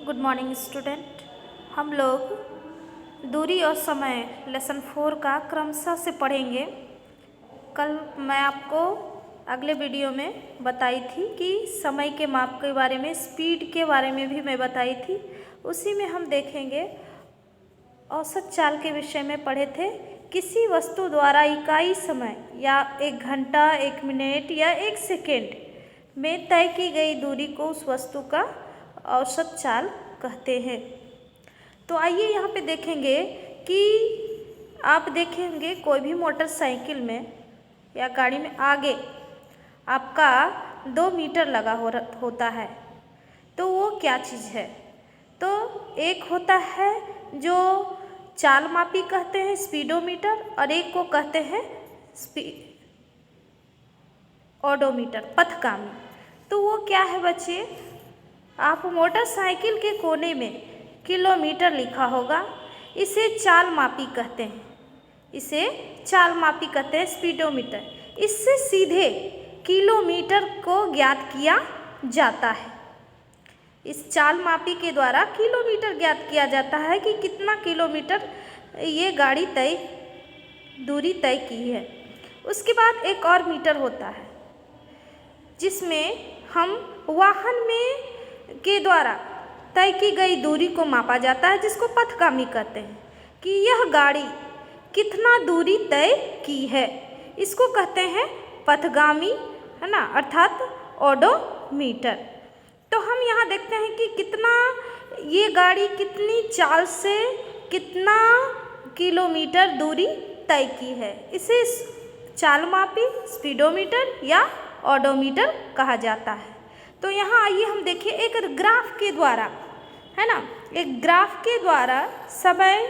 Good morning student. हम लोग दूरी और समय लेसन 4 का क्रमशः से पढ़ेंगे। कल मैं आपको अगले वीडियो में बताई थी कि समय के माप के बारे में, स्पीड के बारे में भी मैं बताई थी। उसी में हम देखेंगे औसत चाल के विषय में पढ़े थे। किसी वस्तु द्वारा इकाई समय या 1 घंटा, 1 मिनट या 1 सेकेंड में तय की गई दूरी को उस वस्तु का औसत चाल कहते हैं। तो आइए यहाँ पे देखेंगे कि आप देखेंगे कोई भी मोटरसाइकिल में या गाड़ी में आगे आपका 2 मीटर लगा होता है। तो वो क्या चीज़ है? तो एक होता है जो चाल मापी कहते हैं स्पीडोमीटर, और एक को कहते हैं ओडोमीटर, पथगामी। तो वो क्या है बच्चे? आप मोटरसाइकिल के कोने में किलोमीटर लिखा होगा, इसे चाल मापी कहते हैं। इसे चाल मापी कहते हैं, स्पीडोमीटर। इससे सीधे किलोमीटर को ज्ञात किया जाता है। इस चाल मापी के द्वारा किलोमीटर ज्ञात किया जाता है कि कितना किलोमीटर ये गाड़ी दूरी तय की है। उसके बाद एक और मीटर होता है जिसमें हम वाहन में के द्वारा तय की गई दूरी को मापा जाता है, जिसको पथगामी कहते हैं कि यह गाड़ी कितना दूरी तय की है। इसको कहते हैं पथगामी, है ना, अर्थात ओडोमीटर। तो हम यहाँ देखते हैं कि कितना ये गाड़ी कितनी चाल से कितना किलोमीटर दूरी तय की है। इसे चाल मापी, स्पीडोमीटर या ओडोमीटर कहा जाता है। तो यहाँ आइए हम देखिए एक ग्राफ के द्वारा, है ना, एक ग्राफ के द्वारा समय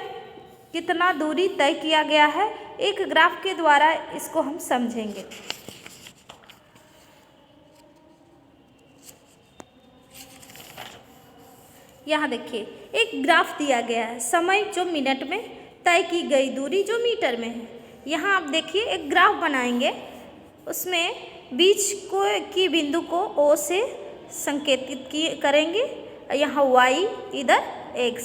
कितना दूरी तय किया गया है, एक ग्राफ के द्वारा इसको हम समझेंगे। यहाँ देखिए एक ग्राफ दिया गया है, समय जो मिनट में, तय की गई दूरी जो मीटर में है। यहाँ आप देखिए एक ग्राफ बनाएंगे, उसमें बीच की बिंदु को O से संकेतित करेंगे। यहाँ Y, इधर X,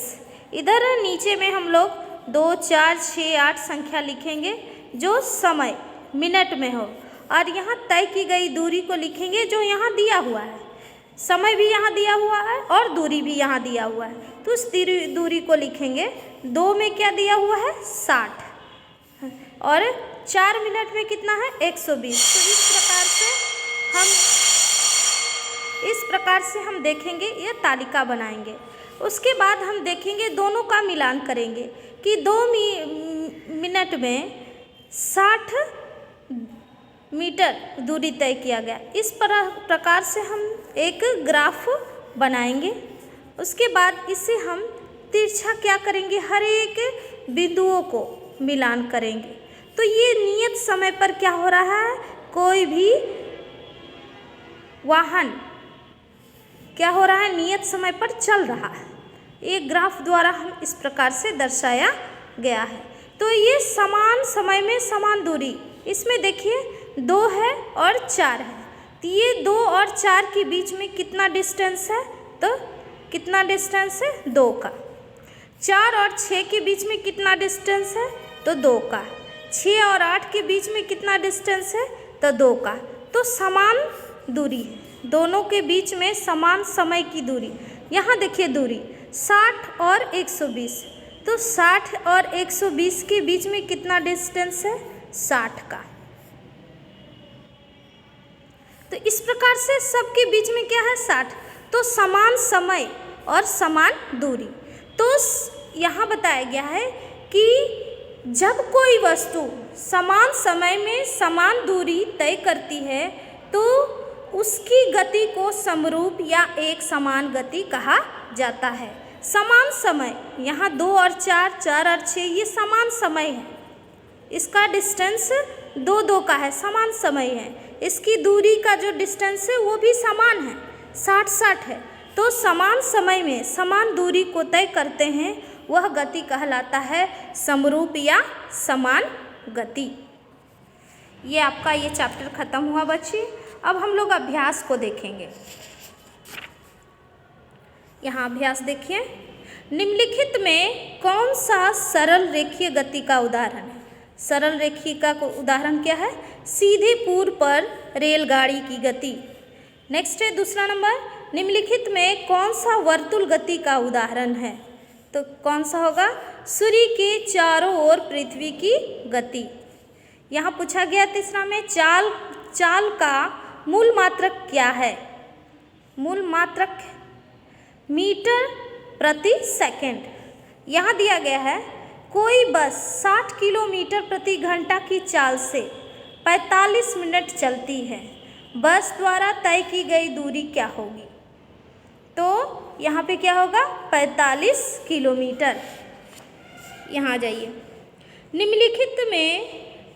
इधर नीचे में हम लोग 2, 4, 6, 8 संख्या लिखेंगे जो समय मिनट में हो, और यहाँ तय की गई दूरी को लिखेंगे जो यहाँ दिया हुआ है। समय भी यहाँ दिया हुआ है और दूरी भी यहाँ दिया हुआ है, तो उस दूरी को लिखेंगे। 2 में क्या दिया हुआ है? 60, और 4 मिनट में कितना है? 120। तो इस प्रकार से हम देखेंगे, ये तालिका बनाएंगे। उसके बाद हम देखेंगे, दोनों का मिलान करेंगे कि 2 मिनट में 60 मीटर दूरी तय किया गया। इस प्रकार से हम एक ग्राफ बनाएंगे। उसके बाद इसे हम तिरछा क्या करेंगे? हर एक बिंदुओं को मिलान करेंगे। तो ये नियत समय पर क्या हो रहा है? कोई भी वाहन क्या हो रहा है? नियत समय पर चल रहा है। एक ग्राफ द्वारा हम इस प्रकार से दर्शाया गया है। तो ये समान समय में समान दूरी, इसमें देखिए 2 है और 4 है। तो ये 2 और 4 के बीच में कितना डिस्टेंस है? तो कितना डिस्टेंस है? 2 का। 4 और 6 के बीच में कितना डिस्टेंस है? तो 2 का। 6 और 8 के बीच में कितना डिस्टेंस है? तो 2 का। तो समान दूरी है, दोनों के बीच में समान समय की दूरी। यहाँ देखिए दूरी 60 और 120, तो 60 और 120 के बीच में कितना डिस्टेंस है? 60 का। तो इस प्रकार से सबके बीच में क्या है? 60। तो समान समय और समान दूरी। तो यहाँ बताया गया है कि जब कोई वस्तु समान समय में समान दूरी तय करती है तो उसकी गति को समरूप या एक समान गति कहा जाता है। समान समय, यहाँ 2 और 4, 4 और 6 ये समान समय है। इसका डिस्टेंस 2 का है, समान समय है। इसकी दूरी का जो डिस्टेंस है वो भी समान है, 60 है। तो समान समय में समान दूरी को तय करते हैं, वह गति कहलाता है समरूप या समान गति। ये आपका ये चैप्टर खत्म हुआ बच्चे। अब हम लोग अभ्यास को देखेंगे। यहाँ अभ्यास देखिए। निम्नलिखित में कौन सा सरल रेखीय गति का उदाहरण है? सरल रेखीय का उदाहरण क्या है? सीधे पूर्व पर रेलगाड़ी की गति। नेक्स्ट है दूसरा नंबर, निम्नलिखित में कौन सा वर्तुल गति का उदाहरण है? तो कौन सा होगा? सूर्य के चारों ओर पृथ्वी की गति। यहाँ पूछा गया तीसरा में, चाल का मूल मात्रक क्या है? मूल मात्रक मीटर प्रति सेकंड। यहाँ दिया गया है कोई बस 60 किलोमीटर प्रति घंटा की चाल से 45 मिनट चलती है, बस द्वारा तय की गई दूरी क्या होगी? तो यहाँ पे क्या होगा? 45 किलोमीटर। यहाँ आ जाइए। निम्नलिखित में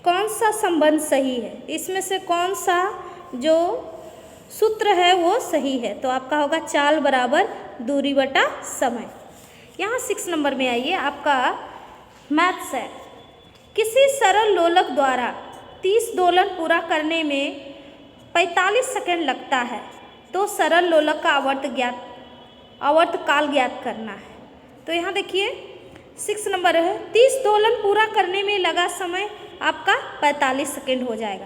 कौन सा संबंध सही है? इसमें से कौन सा जो सूत्र है वो सही है? तो आपका होगा चाल बराबर दूरी बटा समय। यहाँ 6 नंबर में आइए, आपका मैथ्स है। किसी सरल लोलक द्वारा 30 दोलन पूरा करने में 45 सेकंड लगता है, तो सरल लोलक का आवर्तकाल ज्ञात करना है। तो यहाँ देखिए 6 नंबर है, 30 दोलन पूरा करने में लगा समय आपका 45 सेकंड हो जाएगा।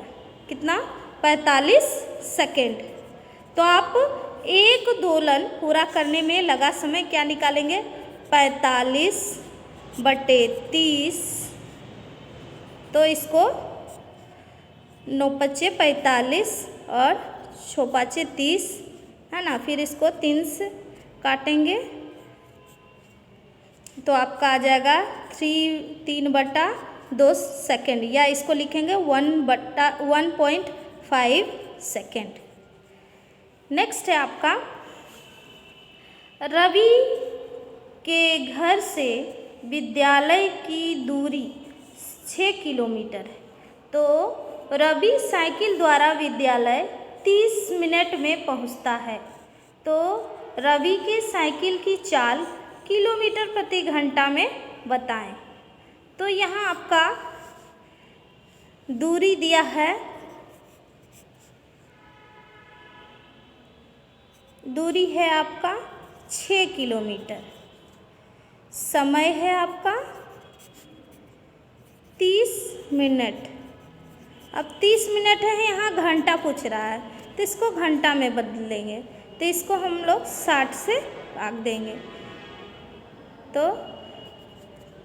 कितना? 45 सेकंड। तो आप एक दोलन पूरा करने में लगा समय क्या निकालेंगे? 45 बटे 30। तो इसको 9 पच्चे 45 और 6 पाँचे 30 है ना। फिर इसको 3 से काटेंगे तो आपका आ जाएगा 3 बटा 2 सेकेंड, या इसको लिखेंगे 1.5 सेकेंड। नेक्स्ट है आपका, रवि के घर से विद्यालय की दूरी 6 किलोमीटर है, तो रवि साइकिल द्वारा विद्यालय 30 मिनट में पहुंचता है, तो रवि के साइकिल की चाल किलोमीटर प्रति घंटा में बताएं। तो यहाँ आपका दूरी दिया है, दूरी है आपका 6 किलोमीटर, समय है आपका 30 मिनट। अब 30 मिनट है, यहाँ घंटा पूछ रहा है तो इसको घंटा में बदलेंगे, तो इसको हम लोग 60 से भाग देंगे, तो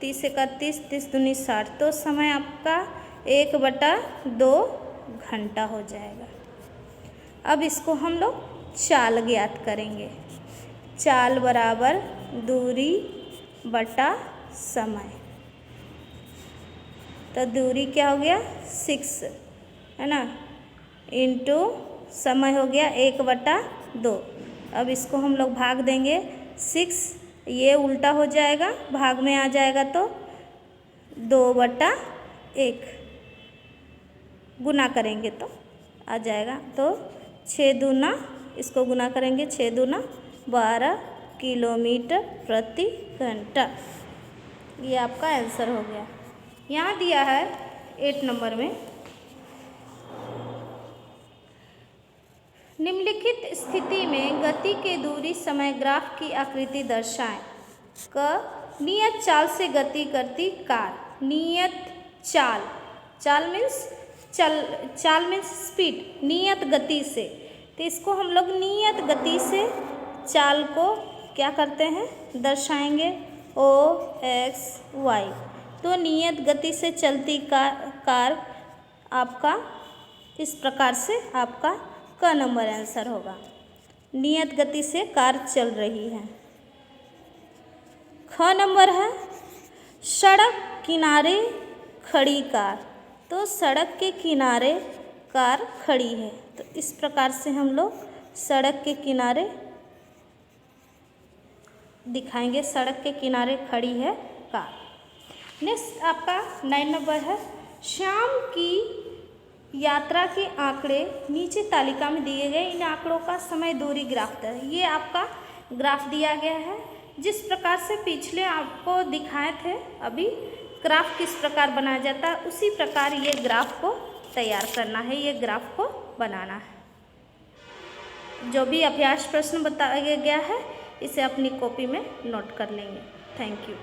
30 31 30 दूनी 60, तो समय आपका 1/2 घंटा हो जाएगा। अब इसको हम लोग चाल ज्ञात करेंगे। चाल बराबर दूरी बटा समय। तो दूरी क्या हो गया? 6 है ना, इंटू समय हो गया 1/2। अब इसको हम लोग भाग देंगे 6, ये उल्टा हो जाएगा, भाग में आ जाएगा तो 2/1 गुना करेंगे तो आ जाएगा। तो 6 दूना, इसको गुना करेंगे 6 दूना 12 किलोमीटर प्रति घंटा। ये आपका आंसर हो गया। यहाँ दिया है 8 नंबर में, निम्नलिखित स्थिति में गति के दूरी समय ग्राफ की आकृति दर्शाएं। नियत चाल से गति करती कार। नियत चाल, चाल मीन्स स्पीड, नियत गति से। तो इसको हम लोग नियत गति से चाल को क्या करते हैं? दर्शाएंगे OXY। तो नियत गति से चलती कार आपका इस प्रकार से आपका क नंबर आंसर होगा। नियत गति से कार चल रही है। ख नंबर है, सड़क किनारे खड़ी कार। तो सड़क के किनारे कार खड़ी है, तो इस प्रकार से हम लोग सड़क के किनारे दिखाएंगे, सड़क के किनारे खड़ी है कार। नेक्स्ट आपका 9 नंबर है, शाम की यात्रा के आंकड़े नीचे तालिका में दिए गए, इन आंकड़ों का समय दूरी ग्राफ है। ये आपका ग्राफ दिया गया है, जिस प्रकार से पिछले आपको दिखाए थे अभी ग्राफ किस प्रकार बनाया जाता है, उसी प्रकार ये ग्राफ को तैयार करना है, ये ग्राफ को बनाना है। जो भी अभ्यास प्रश्न बताया गया है इसे अपनी कॉपी में नोट कर लेंगे। Thank you.